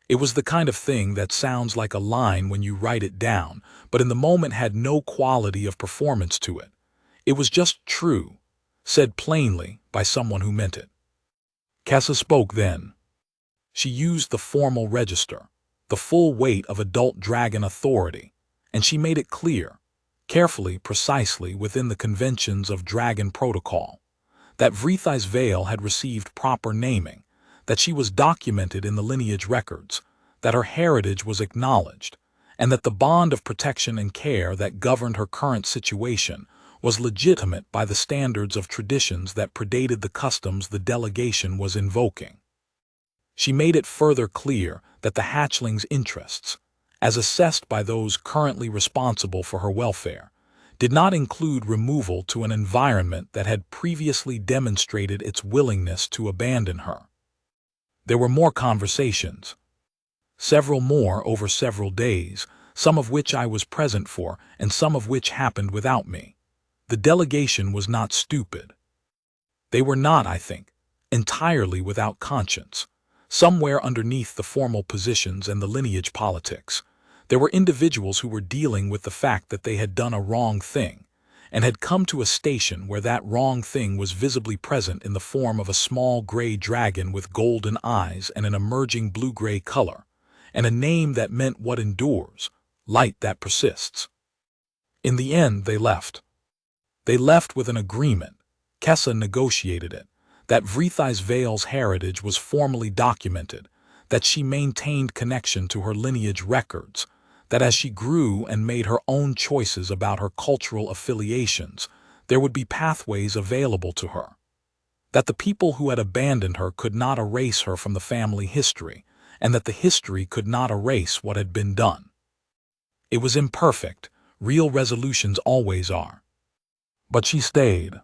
It was the kind of thing that sounds like a line when you write it down, but in the moment had no quality of performance to it. It was just true, said plainly by someone who meant it. Kessa spoke then. She used the formal register, the full weight of adult dragon authority, and she made it clear, carefully, precisely within the conventions of dragon protocol, that Vrithi's veil had received proper naming, that she was documented in the lineage records, that her heritage was acknowledged, and that the bond of protection and care that governed her current situation was legitimate by the standards of traditions that predated the customs the delegation was invoking. She made it further clear that the hatchling's interests, as assessed by those currently responsible for her welfare, did not include removal to an environment that had previously demonstrated its willingness to abandon her. There were more conversations. Several more over several days, some of which I was present for and some of which happened without me. The delegation was not stupid. They were not, I think, entirely without conscience. Somewhere underneath the formal positions and the lineage politics, there were individuals who were dealing with the fact that they had done a wrong thing, and had come to a station where that wrong thing was visibly present in the form of a small gray dragon with golden eyes and an emerging blue-gray color, and a name that meant what endures, light that persists. In the end, they left. They left with an agreement. Kessa negotiated it, that Vrithi's veil's heritage was formally documented, that she maintained connection to her lineage records, that as she grew and made her own choices about her cultural affiliations, there would be pathways available to her, that the people who had abandoned her could not erase her from the family history, and that the history could not erase what had been done. It was imperfect, real resolutions always are. But she stayed.